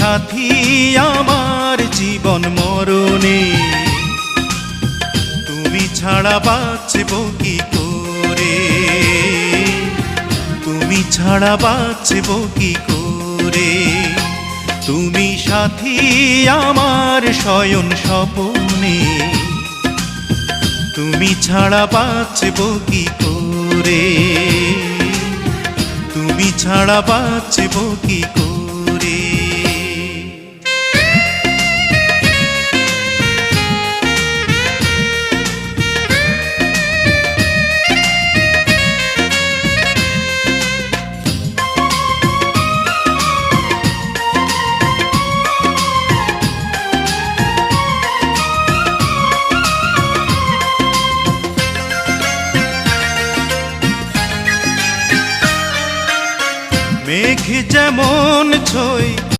সাথী আমার জীবন মরণে, তুমি ছাড়া বাঁচব কি করে, তুমি ছাড়া বাঁচব কি করে। তুমি সাথী আমার শয়ন স্বপনে, তুমি ছাড়া বাঁচব কি করে, তুমি ছাড়া বাঁচব কি করে। মেঘ যেমন ছই